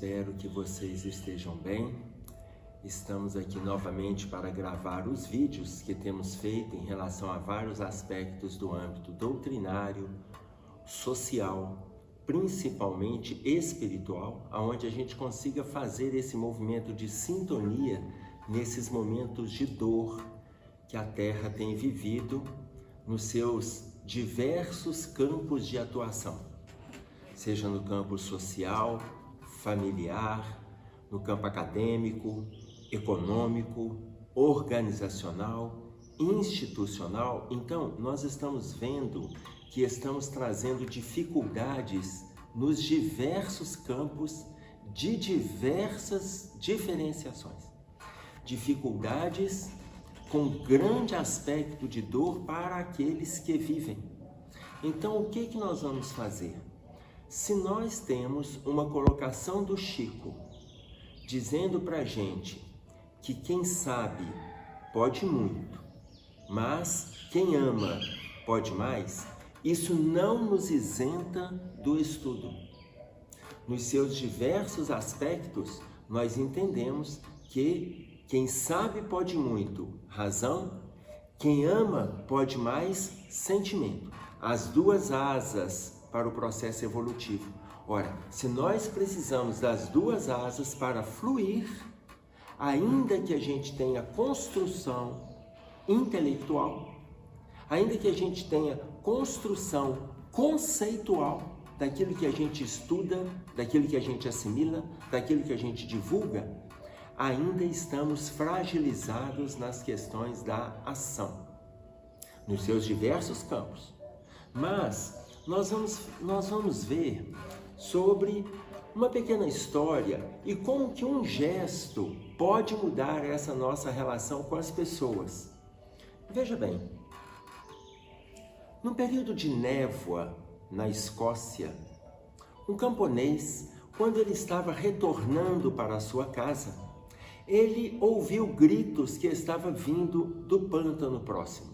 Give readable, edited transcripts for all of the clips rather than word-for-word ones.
Espero que vocês estejam bem. Estamos aqui novamente para gravar os vídeos que temos feito em relação a vários aspectos do âmbito doutrinário, social, principalmente espiritual, onde a gente consiga fazer esse movimento de sintonia nesses momentos de dor que a Terra tem vivido nos seus diversos campos de atuação, seja no campo social, familiar, no campo acadêmico, econômico, organizacional, institucional. Então, nós estamos vendo que estamos trazendo dificuldades nos diversos campos de diversas diferenciações. Dificuldades com grande aspecto de dor para aqueles que vivem. Então, o que nós vamos fazer? Se nós temos uma colocação do Chico dizendo para a gente que quem sabe pode muito, mas quem ama pode mais, isso não nos isenta do estudo. Nos seus diversos aspectos, nós entendemos que quem sabe pode muito, razão, quem ama pode mais, sentimento. As duas asas para o processo evolutivo. Ora, se nós precisamos das duas asas para fluir, ainda que a gente tenha construção intelectual, ainda que a gente tenha construção conceitual daquilo que a gente estuda, daquilo que a gente assimila, daquilo que a gente divulga, ainda estamos fragilizados nas questões da ação, nos seus diversos campos. Mas nós vamos ver sobre uma pequena história e como que um gesto pode mudar essa nossa relação com as pessoas. Veja bem, no período de névoa na Escócia, um camponês, quando ele estava retornando para a sua casa, ele ouviu gritos que estavam vindo do pântano próximo.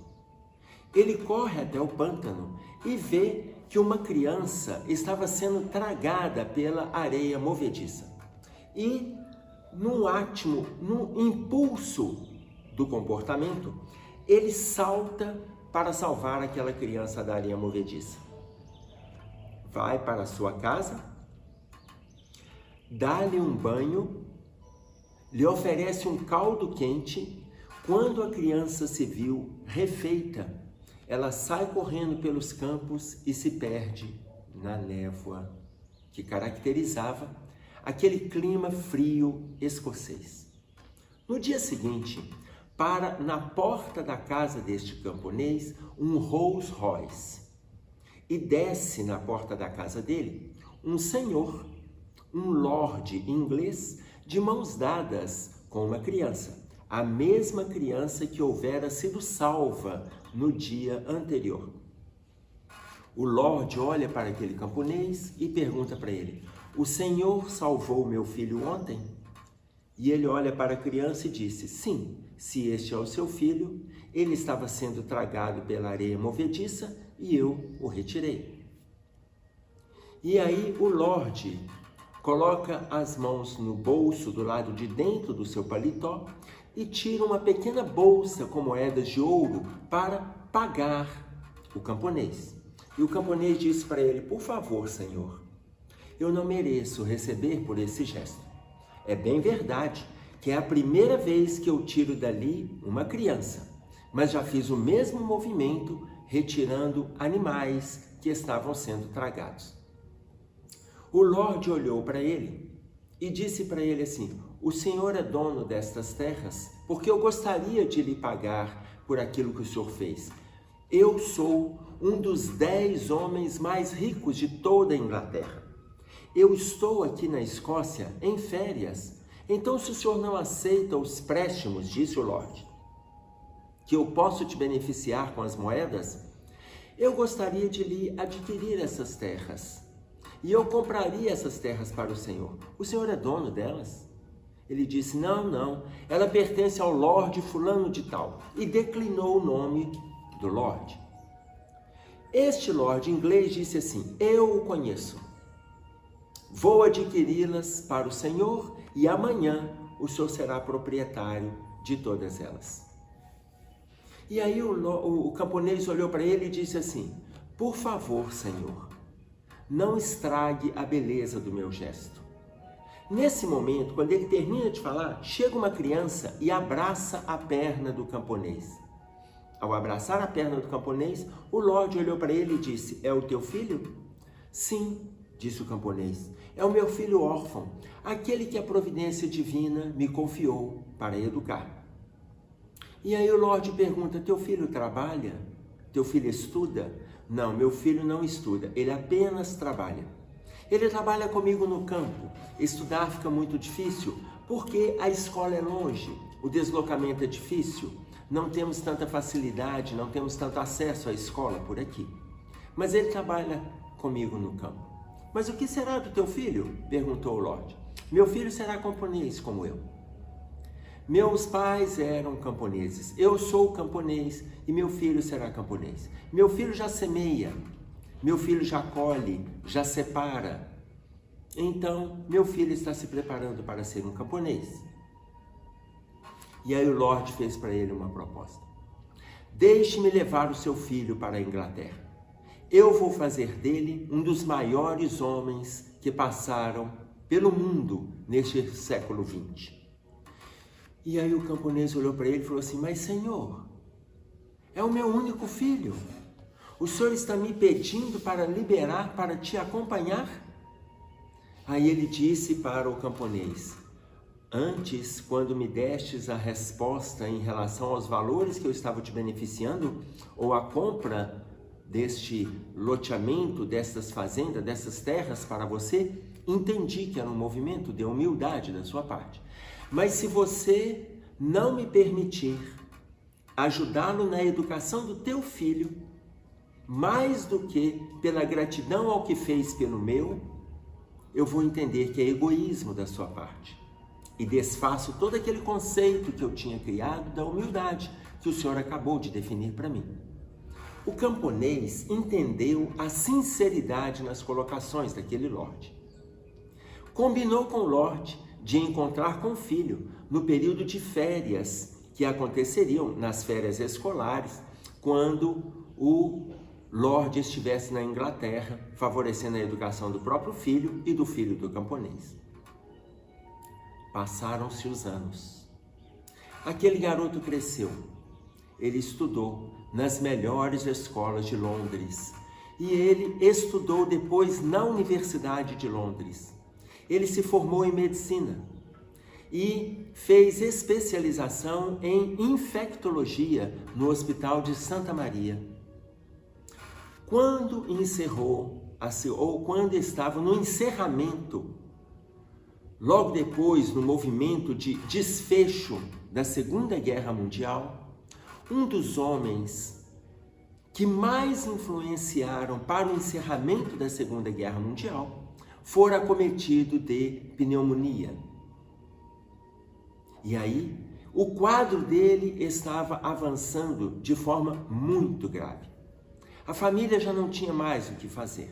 Ele corre até o pântano e vê que uma criança estava sendo tragada pela areia movediça. E, num impulso do comportamento, ele salta para salvar aquela criança da areia movediça. Vai para a sua casa, dá-lhe um banho, lhe oferece um caldo quente. Quando a criança se viu refeita, ela sai correndo pelos campos e se perde na névoa que caracterizava aquele clima frio escocês. No dia seguinte, para na porta da casa deste camponês um Rolls Royce e desce na porta da casa dele um senhor, um lord inglês, de mãos dadas com uma criança, a mesma criança que houvera sido salva no dia anterior. O Lorde olha para aquele camponês e pergunta para ele: "O Senhor salvou meu filho ontem?" E ele olha para a criança e disse: "Sim, se este é o seu filho, ele estava sendo tragado pela areia movediça e eu o retirei." E aí o Lorde coloca as mãos no bolso do lado de dentro do seu paletó e tira uma pequena bolsa com moedas de ouro para pagar o camponês. E o camponês disse para ele: "Por favor, senhor, eu não mereço receber por esse gesto. É bem verdade que é a primeira vez que eu tiro dali uma criança, mas já fiz o mesmo movimento retirando animais que estavam sendo tragados." O Lorde olhou para ele e disse para ele assim: "O senhor é dono destas terras, porque eu gostaria de lhe pagar por aquilo que o senhor fez. Eu sou um dos 10 homens mais ricos de toda a Inglaterra. Eu estou aqui na Escócia em férias. Então, se o senhor não aceita os préstimos, disse o Lorde, que eu posso te beneficiar com as moedas, eu gostaria de lhe adquirir essas terras. E eu compraria essas terras para o senhor. O senhor é dono delas?" Ele disse: Não, ela pertence ao Lorde fulano de tal." E declinou o nome do Lorde. Este Lorde inglês disse assim: "Eu o conheço. Vou adquiri-las para o Senhor e amanhã o Senhor será proprietário de todas elas. E aí o camponês olhou para ele e disse assim: por favor, Senhor, não estrague a beleza do meu gesto. Nesse momento, quando ele termina de falar, chega uma criança e abraça a perna do camponês. Ao abraçar a perna do camponês, o Lorde olhou para ele e disse: é o teu filho? Sim, disse o camponês, é o meu filho órfão, aquele que a providência divina me confiou para educar. E aí o Lorde pergunta: teu filho trabalha? Teu filho estuda? Não, meu filho não estuda, ele apenas trabalha. Ele trabalha comigo no campo. Estudar fica muito difícil porque a escola é longe, o deslocamento é difícil, não temos tanta facilidade, não temos tanto acesso à escola por aqui. Mas ele trabalha comigo no campo. Mas o que será do teu filho? Perguntou o Lorde. Meu filho será camponês como eu. Meus pais eram camponeses, eu sou camponês e meu filho será camponês. Meu filho já semeia, meu filho já colhe, já separa. Então, meu filho está se preparando para ser um camponês. E aí o Lorde fez para ele uma proposta. Deixe-me levar o seu filho para a Inglaterra. Eu vou fazer dele um dos maiores homens que passaram pelo mundo neste século XX. E aí o camponês olhou para ele e falou assim: mas Senhor, é o meu único filho. O Senhor está me pedindo para liberar, para te acompanhar? Aí ele disse para o camponês: antes, quando me destes a resposta em relação aos valores que eu estava te beneficiando, ou a compra deste loteamento, destas fazendas, dessas terras para você, entendi que era um movimento de humildade da sua parte. Mas se você não me permitir ajudá-lo na educação do teu filho, mais do que pela gratidão ao que fez pelo meu, eu vou entender que é egoísmo da sua parte. E desfaço todo aquele conceito que eu tinha criado da humildade que o Senhor acabou de definir para mim. O camponês entendeu a sinceridade nas colocações daquele Lorde. Combinou com o Lorde de encontrar com o filho no período de férias que aconteceriam nas férias escolares, quando o Lorde estivesse na Inglaterra, favorecendo a educação do próprio filho e do filho do camponês. Passaram-se os anos. Aquele garoto cresceu. Ele estudou nas melhores escolas de Londres e ele estudou depois na Universidade de Londres. Ele se formou em medicina e fez especialização em infectologia no Hospital de Santa Maria. Quando encerrou, ou quando estava no encerramento, logo depois, no movimento de desfecho da Segunda Guerra Mundial, um dos homens que mais influenciaram para o encerramento da Segunda Guerra Mundial fora acometido de pneumonia. E aí, o quadro dele estava avançando de forma muito grave. A família já não tinha mais o que fazer.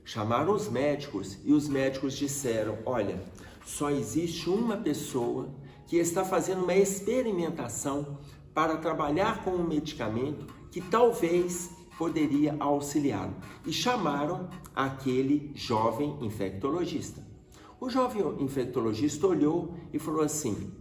Chamaram os médicos e os médicos disseram: olha, só existe uma pessoa que está fazendo uma experimentação para trabalhar com um medicamento que talvez poderia auxiliá-lo. E chamaram aquele jovem infectologista. O jovem infectologista olhou e falou assim: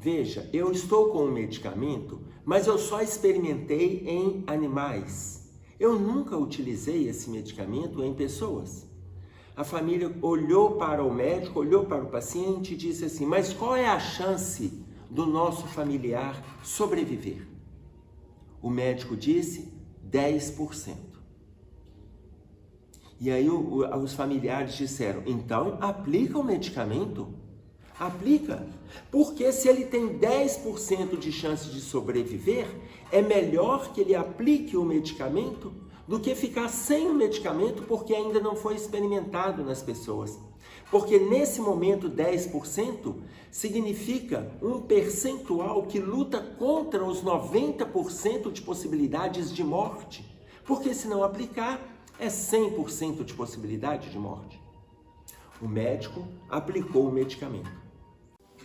veja, eu estou com um medicamento, mas eu só experimentei em animais. Eu nunca utilizei esse medicamento em pessoas. A família olhou para o médico, olhou para o paciente e disse assim: mas qual é a chance do nosso familiar sobreviver? O médico disse 10%. E aí os familiares disseram: então aplica o medicamento? Aplica, porque se ele tem 10% de chance de sobreviver, é melhor que ele aplique o medicamento do que ficar sem o medicamento porque ainda não foi experimentado nas pessoas. Porque nesse momento 10% significa um percentual que luta contra os 90% de possibilidades de morte. Porque se não aplicar, É 100% de possibilidade de morte. O médico aplicou o medicamento.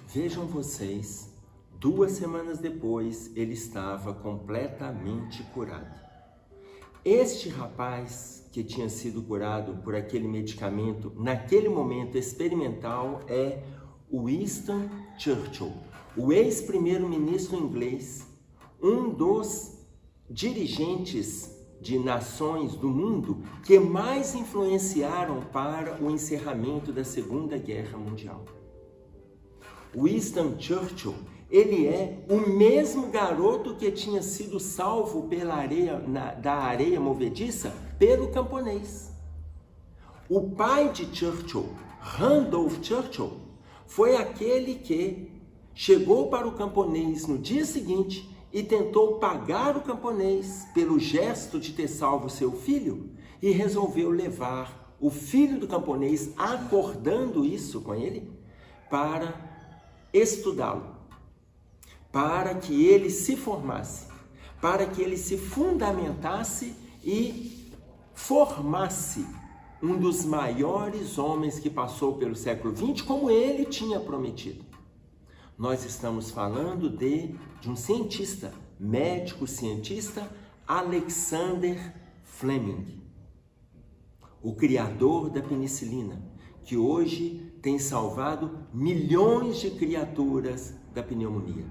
Vejam vocês, 2 semanas depois ele estava completamente curado. Este rapaz que tinha sido curado por aquele medicamento, naquele momento experimental, é Winston Churchill, o ex-primeiro-ministro inglês, um dos dirigentes de nações do mundo que mais influenciaram para o encerramento da Segunda Guerra Mundial. Winston Churchill, ele é o mesmo garoto que tinha sido salvo da areia movediça pelo camponês. O pai de Churchill, Randolph Churchill, foi aquele que chegou para o camponês no dia seguinte e tentou pagar o camponês pelo gesto de ter salvo seu filho e resolveu levar o filho do camponês, acordando isso com ele, para estudá-lo, para que ele se formasse, para que ele se fundamentasse e formasse um dos maiores homens que passou pelo século XX, como ele tinha prometido. Nós estamos falando de um cientista, médico cientista, Alexander Fleming, o criador da penicilina, que hoje tem salvado milhões de criaturas da pneumonia.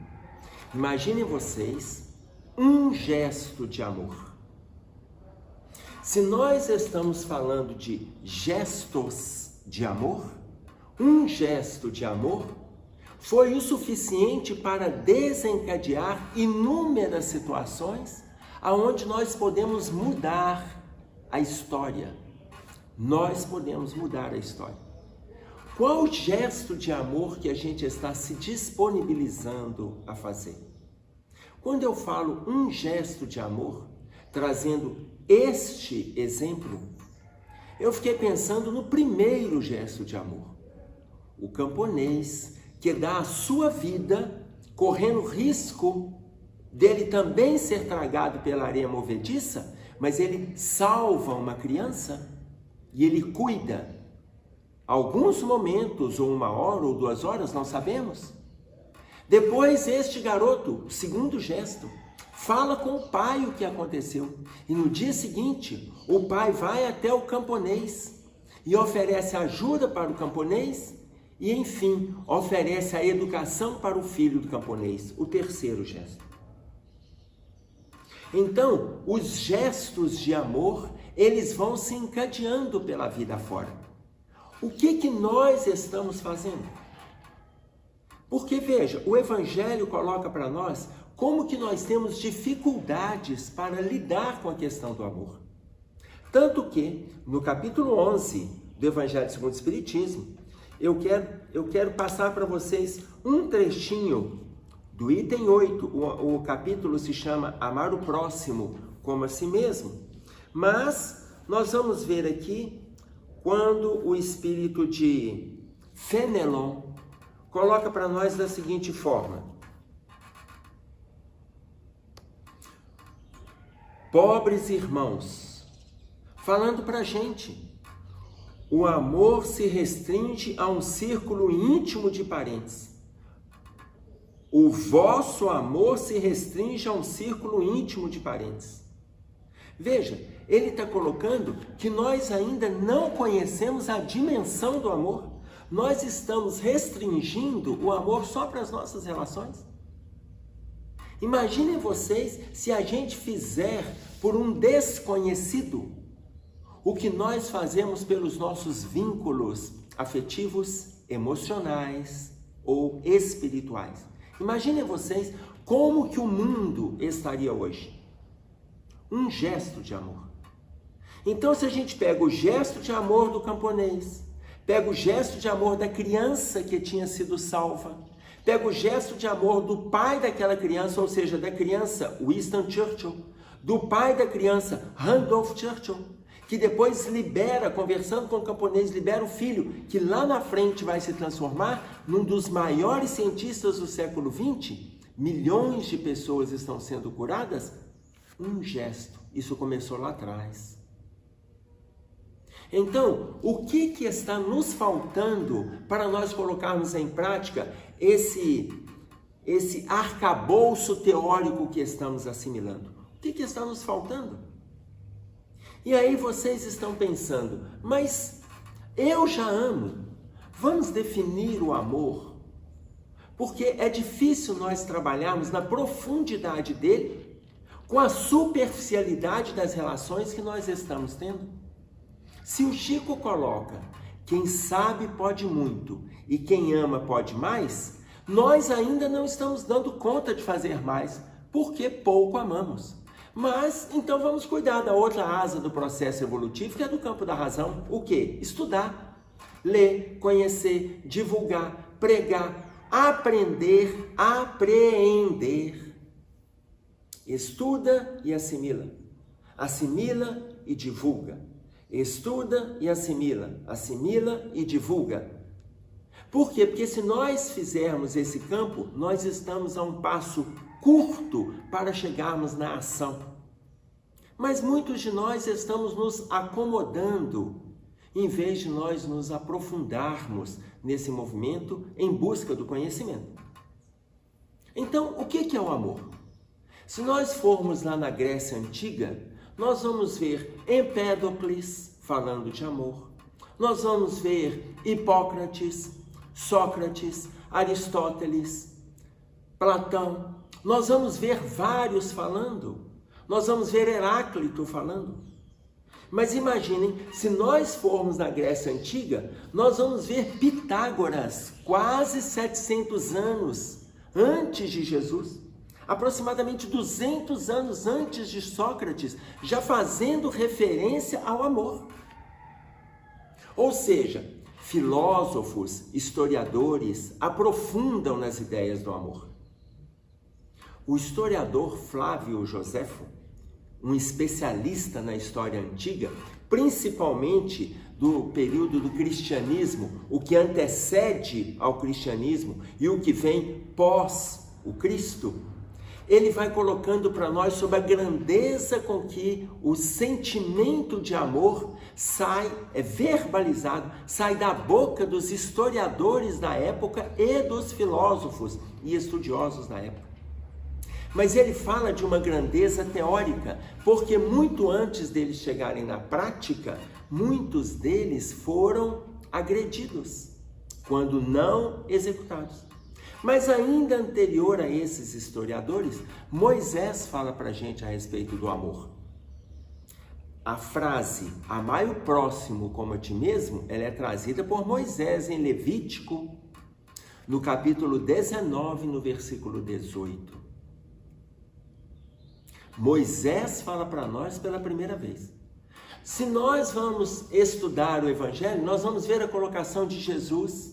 Imaginem vocês um gesto de amor. Se nós estamos falando de gestos de amor, um gesto de amor foi o suficiente para desencadear inúmeras situações aonde nós podemos mudar a história. Nós podemos mudar a história. Qual o gesto de amor que a gente está se disponibilizando a fazer? Quando eu falo um gesto de amor, trazendo este exemplo, eu fiquei pensando no primeiro gesto de amor. O camponês que dá a sua vida, correndo risco dele também ser tragado pela areia movediça, mas ele salva uma criança e ele cuida. Alguns momentos, ou 1 hora ou 2 horas, não sabemos. Depois este garoto, o segundo gesto, fala com o pai o que aconteceu. E no dia seguinte, o pai vai até o camponês e oferece ajuda para o camponês e, enfim, oferece a educação para o filho do camponês, o terceiro gesto. Então, os gestos de amor, eles vão se encadeando pela vida fora. O que nós estamos fazendo? Porque, veja, o Evangelho coloca para nós como que nós temos dificuldades para lidar com a questão do amor. Tanto que, no capítulo 11 do Evangelho segundo o Espiritismo, eu quero passar para vocês um trechinho do item 8. O capítulo se chama Amar o Próximo como a si mesmo. Mas nós vamos ver aqui quando o espírito de Fenelon coloca para nós da seguinte forma: pobres irmãos, falando para a gente, o amor se restringe a um círculo íntimo de parentes. O vosso amor se restringe a um círculo íntimo de parentes. Veja, ele está colocando que nós ainda não conhecemos a dimensão do amor. Nós estamos restringindo o amor só para as nossas relações. Imaginem vocês se a gente fizer por um desconhecido o que nós fazemos pelos nossos vínculos afetivos, emocionais ou espirituais. Imaginem vocês como que o mundo estaria hoje. Um gesto de amor. Então, se a gente pega o gesto de amor do camponês, pega o gesto de amor da criança que tinha sido salva, pega o gesto de amor do pai daquela criança, ou seja, da criança Winston Churchill, do pai da criança Randolph Churchill, que depois libera, conversando com o camponês, libera o filho, que lá na frente vai se transformar num dos maiores cientistas do século XX. Milhões de pessoas estão sendo curadas. Um gesto. Isso começou lá atrás. Então, o que está nos faltando para nós colocarmos em prática esse arcabouço teórico que estamos assimilando? O que está nos faltando? E aí vocês estão pensando, mas eu já amo. Vamos definir o amor? Porque é difícil nós trabalharmos na profundidade dele com a superficialidade das relações que nós estamos tendo. Se o Chico coloca, quem sabe pode muito e quem ama pode mais, nós ainda não estamos dando conta de fazer mais, porque pouco amamos. Mas, então vamos cuidar da outra asa do processo evolutivo, que é do campo da razão. O quê? Estudar, ler, conhecer, divulgar, pregar, aprender, apreender. Estuda e assimila. Assimila e divulga. Estuda e assimila, assimila e divulga. Por quê? Porque se nós fizermos esse campo, nós estamos a um passo curto para chegarmos na ação. Mas muitos de nós estamos nos acomodando, em vez de nós nos aprofundarmos nesse movimento em busca do conhecimento. Então, o que é o amor? Se nós formos lá na Grécia Antiga, nós vamos ver Empédocles falando de amor. Nós vamos ver Hipócrates, Sócrates, Aristóteles, Platão. Nós vamos ver vários falando. Nós vamos ver Heráclito falando. Mas imaginem, se nós formos na Grécia Antiga, nós vamos ver Pitágoras, quase 700 anos antes de Jesus. Aproximadamente 200 anos antes de Sócrates, já fazendo referência ao amor. Ou seja, filósofos, historiadores aprofundam nas ideias do amor. O historiador Flávio Joséfo, um especialista na história antiga, principalmente do período do cristianismo, o que antecede ao cristianismo e o que vem pós o Cristo, ele vai colocando para nós sobre a grandeza com que o sentimento de amor é verbalizado, sai da boca dos historiadores da época e dos filósofos e estudiosos da época. Mas ele fala de uma grandeza teórica, porque muito antes deles chegarem na prática, muitos deles foram agredidos, quando não executados. Mas ainda anterior a esses historiadores, Moisés fala para a gente a respeito do amor. A frase, amai o próximo como a ti mesmo, ela é trazida por Moisés em Levítico, no capítulo 19, no versículo 18. Moisés fala para nós pela primeira vez. Se nós vamos estudar o Evangelho, nós vamos ver a colocação de Jesus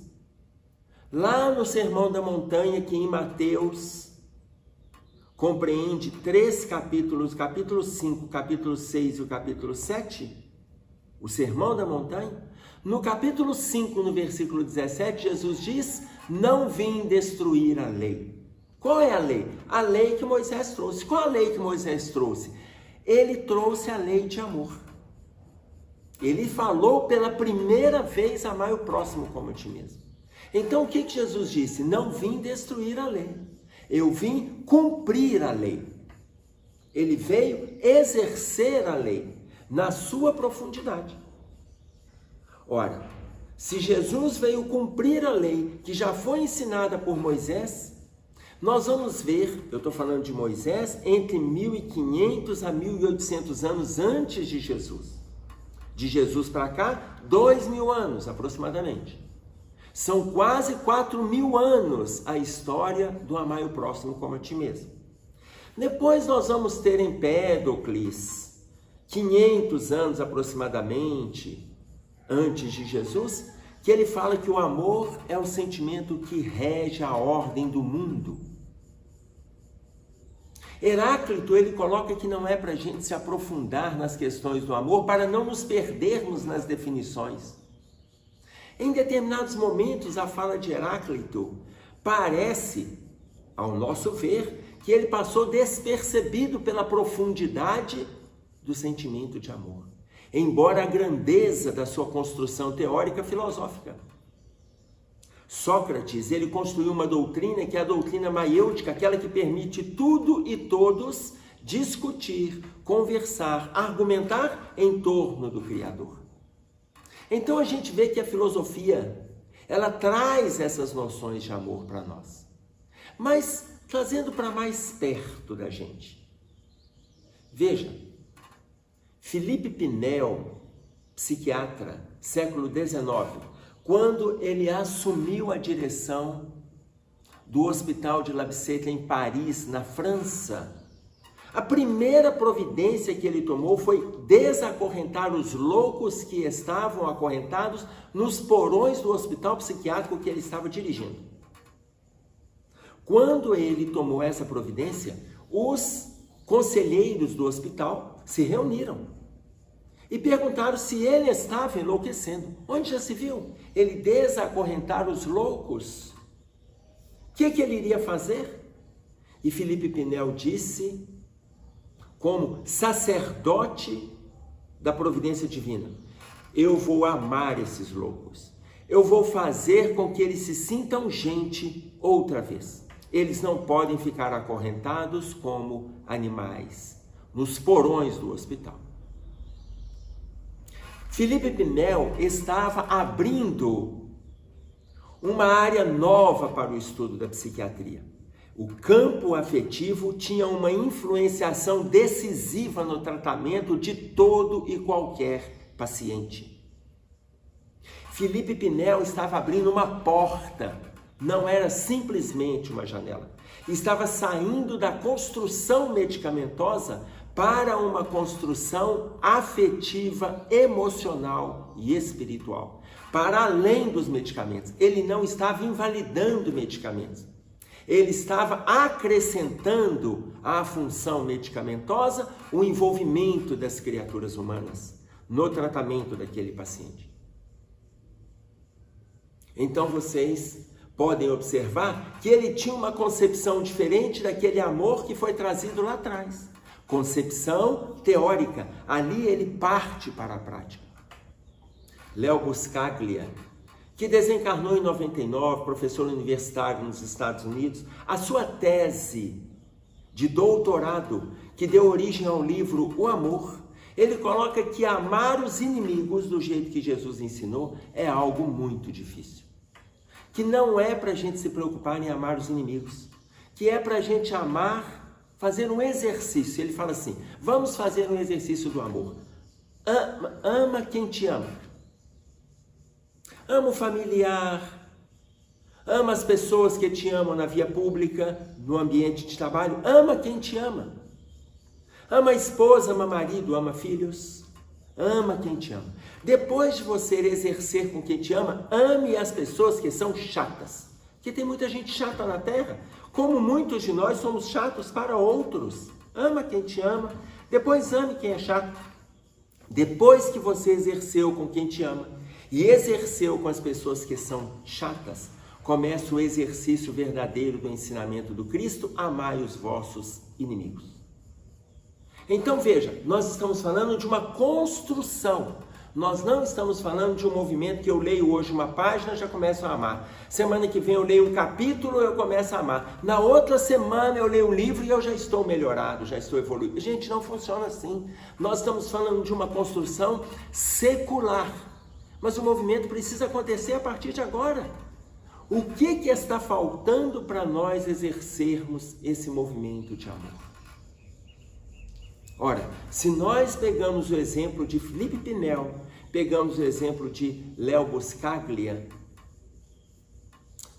lá no Sermão da Montanha, que em Mateus compreende 3 capítulos, capítulo 5, capítulo 6 e o capítulo 7, o Sermão da Montanha. No capítulo 5, no versículo 17, Jesus diz, não vim destruir a lei. Qual é a lei? A lei que Moisés trouxe. Qual a lei que Moisés trouxe? Ele trouxe a lei de amor. Ele falou pela primeira vez, amai o próximo como a ti mesmo. Então, o que Jesus disse? Não vim destruir a lei. Eu vim cumprir a lei. Ele veio exercer a lei na sua profundidade. Ora, se Jesus veio cumprir a lei que já foi ensinada por Moisés, nós vamos ver, eu estou falando de Moisés, entre 1500 a 1800 anos antes de Jesus. De Jesus para cá, 2000 anos aproximadamente. São quase 4000 anos a história do amar o próximo como a ti mesmo. Depois nós vamos ter Empédocles, 500 anos aproximadamente antes de Jesus, que ele fala que o amor é o sentimento que rege a ordem do mundo. Heráclito, ele coloca que não é para a gente se aprofundar nas questões do amor, para não nos perdermos nas definições. Em determinados momentos, a fala de Heráclito parece, ao nosso ver, que ele passou despercebido pela profundidade do sentimento de amor. embora a grandeza da sua construção teórica filosófica. Sócrates, ele construiu uma doutrina que é a doutrina maiêutica, aquela que permite tudo e todos discutir, conversar, argumentar em torno do Criador. Então a gente vê que a filosofia, ela traz essas noções de amor para nós, mas trazendo para mais perto da gente. Veja, Felipe Pinel, psiquiatra, século XIX, quando ele assumiu a direção do Hospital de Labicêtre em Paris, na França, a primeira providência que ele tomou foi desacorrentar os loucos que estavam acorrentados nos porões do hospital psiquiátrico que ele estava dirigindo. Quando ele tomou essa providência, os conselheiros do hospital se reuniram e perguntaram se ele estava enlouquecendo. Onde já se viu ele desacorrentar os loucos? O que ele iria fazer? E Felipe Pinel disse, como sacerdote da providência divina: eu vou amar esses loucos. Eu vou fazer com que eles se sintam gente outra vez. Eles não podem ficar acorrentados como animais nos porões do hospital. Felipe Pinel estava abrindo uma área nova para o estudo da psiquiatria. O campo afetivo tinha uma influenciação decisiva no tratamento de todo e qualquer paciente. Felipe Pinel estava abrindo uma porta, não era simplesmente uma janela. Estava saindo da construção medicamentosa para uma construção afetiva, emocional e espiritual, para além dos medicamentos. Ele não estava invalidando medicamentos. Ele estava acrescentando à função medicamentosa o envolvimento das criaturas humanas no tratamento daquele paciente. Então vocês podem observar que ele tinha uma concepção diferente daquele amor que foi trazido lá atrás. Concepção teórica, ali ele parte para a prática. Léo Buscaglia, que desencarnou em 99, professor universitário nos Estados Unidos, a sua tese de doutorado, que deu origem ao livro O Amor, ele coloca que amar os inimigos do jeito que Jesus ensinou é algo muito difícil. Que não é para a gente se preocupar em amar os inimigos, que é para a gente amar, fazer um exercício. Ele fala assim, vamos fazer um exercício do amor. Ama quem te ama. Ama o familiar, ama as pessoas que te amam na via pública, no ambiente de trabalho, ama quem te ama. Ama a esposa, ama marido, ama filhos, ama quem te ama. Depois de você exercer com quem te ama, ame as pessoas que são chatas. Porque tem muita gente chata na Terra, como muitos de nós somos chatos para outros. Ama quem te ama, depois ame quem é chato. Depois que você exerceu com quem te ama, e exerceu com as pessoas que são chatas, começa o exercício verdadeiro do ensinamento do Cristo: amai os vossos inimigos. Então veja, nós estamos falando de uma construção, nós não estamos falando de um movimento que eu leio hoje uma página e já começo a amar. Semana que vem eu leio um capítulo e eu começo a amar. Na outra semana eu leio um livro e eu já estou melhorado, já estou evoluído. Gente, não funciona assim. Nós estamos falando de uma construção secular. Mas o movimento precisa acontecer a partir de agora. O que está faltando para nós exercermos esse movimento de amor? Ora, se nós pegamos o exemplo de Felipe Pinel, pegamos o exemplo de Léo Buscaglia,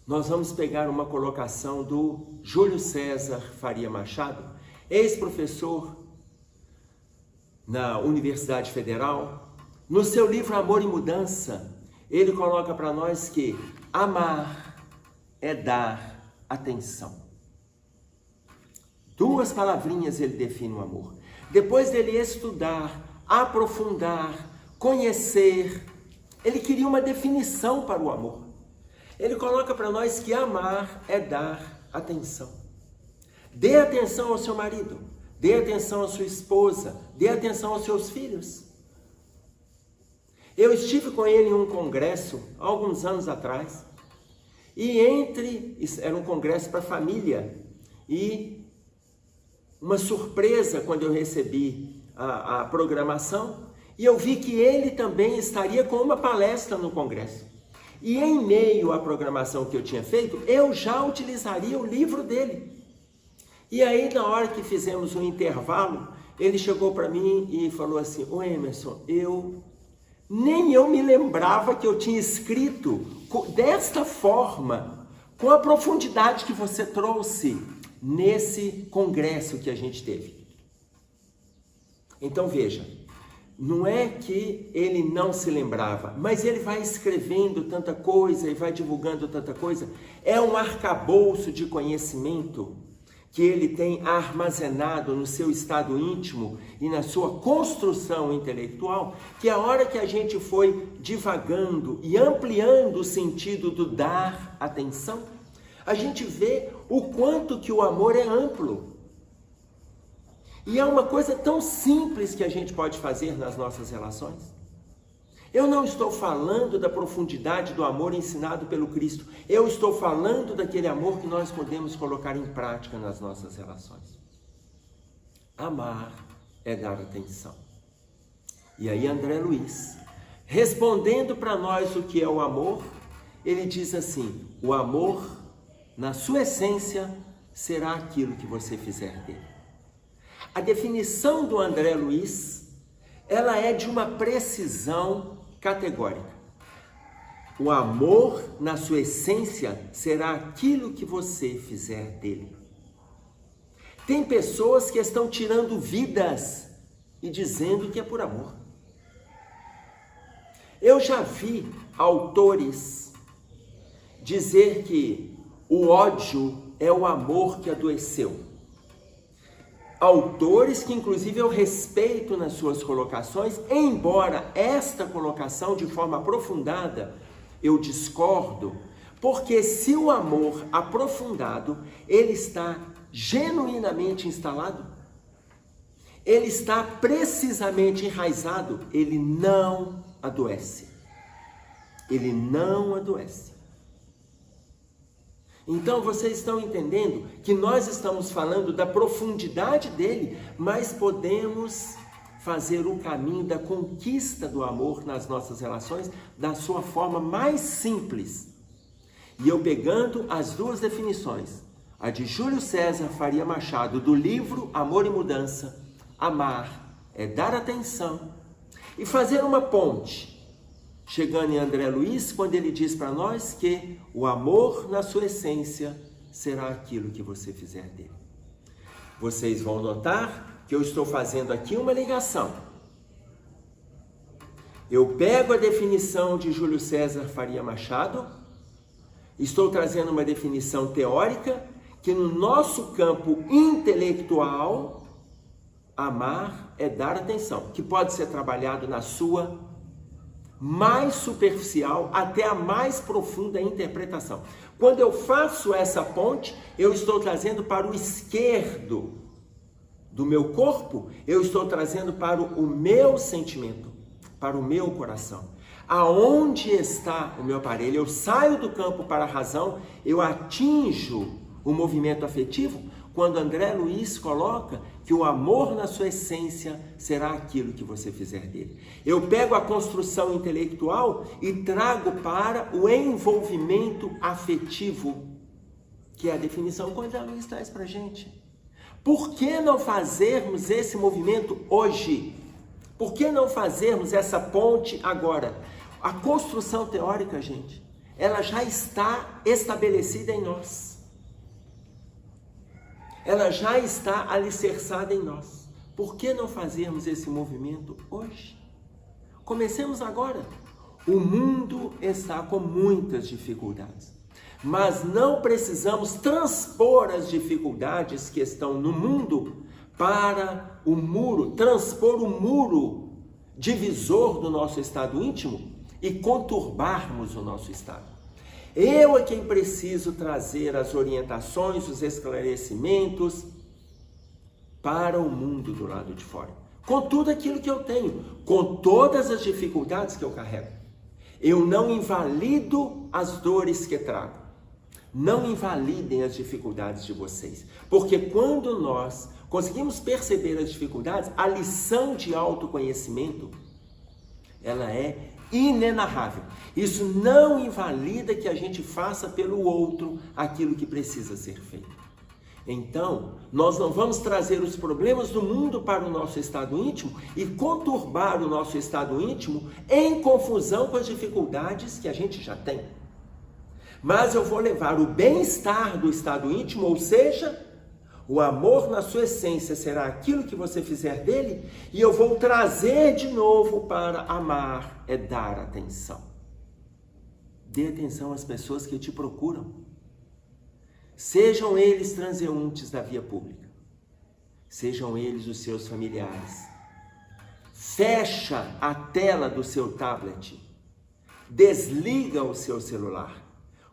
nós vamos pegar uma colocação do Júlio César Faria Machado, ex-professor na Universidade Federal. No seu livro Amor e Mudança, ele coloca para nós que amar é dar atenção. Duas palavrinhas ele define o amor. Depois dele estudar, aprofundar, conhecer, ele queria uma definição para o amor. Ele coloca para nós que amar é dar atenção. Dê atenção ao seu marido, dê atenção à sua esposa, dê atenção aos seus filhos. Eu estive com ele em um congresso, há alguns anos atrás, e era um congresso para família, e uma surpresa quando eu recebi a programação, e eu vi que ele também estaria com uma palestra no congresso. E em meio à programação que eu tinha feito, eu já utilizaria o livro dele. E aí, na hora que fizemos um intervalo, ele chegou para mim e falou assim: ô Emerson, nem eu me lembrava que eu tinha escrito desta forma, com a profundidade que você trouxe nesse congresso que a gente teve. Então veja, não é que ele não se lembrava, mas ele vai escrevendo tanta coisa e vai divulgando tanta coisa. É um arcabouço de conhecimento que ele tem armazenado no seu estado íntimo e na sua construção intelectual, que a hora que a gente foi divagando e ampliando o sentido do dar atenção, a gente vê o quanto que o amor é amplo. E é uma coisa tão simples que a gente pode fazer nas nossas relações. Eu não estou falando da profundidade do amor ensinado pelo Cristo. Eu estou falando daquele amor que nós podemos colocar em prática nas nossas relações. Amar é dar atenção. E aí André Luiz, respondendo para nós o que é o amor, ele diz assim: o amor, na sua essência, será aquilo que você fizer dele. A definição do André Luiz, ela é de uma precisão categórica. O amor, na sua essência, será aquilo que você fizer dele. Tem pessoas que estão tirando vidas e dizendo que é por amor. Eu já vi autores dizer que o ódio é o amor que adoeceu. Autores que inclusive eu respeito nas suas colocações, embora esta colocação de forma aprofundada eu discordo, porque se o amor aprofundado, ele está genuinamente instalado, ele está precisamente enraizado, ele não adoece. Ele não adoece. Então vocês estão entendendo que nós estamos falando da profundidade dele, mas podemos fazer o caminho da conquista do amor nas nossas relações da sua forma mais simples. E eu pegando as duas definições, a de Júlio César Faria Machado, do livro Amor e Mudança, amar é dar atenção, e fazer uma ponte, chegando em André Luiz, quando ele diz para nós que o amor, na sua essência, será aquilo que você fizer dele. Vocês vão notar que eu estou fazendo aqui uma ligação. Eu pego a definição de Júlio César Faria Machado, estou trazendo uma definição teórica, que no nosso campo intelectual, amar é dar atenção, que pode ser trabalhado na sua mais superficial até a mais profunda interpretação. Quando eu faço essa ponte, eu estou trazendo para o esquerdo do meu corpo, eu estou trazendo para o meu sentimento, para o meu coração. Aonde está o meu aparelho? Eu saio do campo para a razão, eu atinjo o movimento afetivo, quando André Luiz coloca que o amor na sua essência será aquilo que você fizer dele. Eu pego a construção intelectual e trago para o envolvimento afetivo, que é a definição que André Luiz traz para a gente. Por que não fazermos esse movimento hoje? Por que não fazermos essa ponte agora? A construção teórica, gente, ela já está estabelecida em nós. Ela já está alicerçada em nós. Por que não fazermos esse movimento hoje? Comecemos agora. O mundo está com muitas dificuldades, mas não precisamos transpor as dificuldades que estão no mundo para o muro, transpor o muro divisor do nosso estado íntimo e conturbarmos o nosso estado. Eu é quem preciso trazer as orientações, os esclarecimentos para o mundo do lado de fora. com tudo aquilo que eu tenho, com todas as dificuldades que eu carrego. Eu não invalido as dores que trago. Não invalidem as dificuldades de vocês, porque quando nós conseguimos perceber as dificuldades, a lição de autoconhecimento, ela é inenarrável. Isso não invalida que a gente faça pelo outro aquilo que precisa ser feito. Então, nós não vamos trazer os problemas do mundo para o nosso estado íntimo e conturbar o nosso estado íntimo em confusão com as dificuldades que a gente já tem. Mas eu vou levar o bem-estar do estado íntimo, ou seja, o amor na sua essência será aquilo que você fizer dele, e eu vou trazer de novo para amar, é dar atenção. Dê atenção às pessoas que te procuram. Sejam eles transeuntes da via pública, sejam eles os seus familiares. Fecha a tela do seu tablet, desliga o seu celular,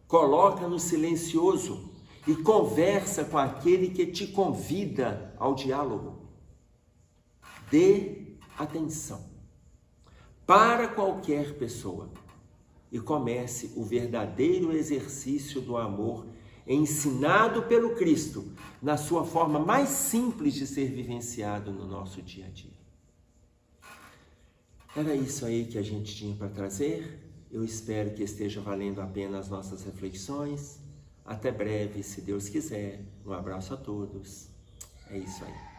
coloca no silencioso e conversa com aquele que te convida ao diálogo. Dê atenção para qualquer pessoa e comece o verdadeiro exercício do amor ensinado pelo Cristo, na sua forma mais simples de ser vivenciado no nosso dia a dia. Era isso aí que a gente tinha para trazer. Eu espero que esteja valendo a pena as nossas reflexões. Até breve, se Deus quiser. Um abraço a todos. É isso aí.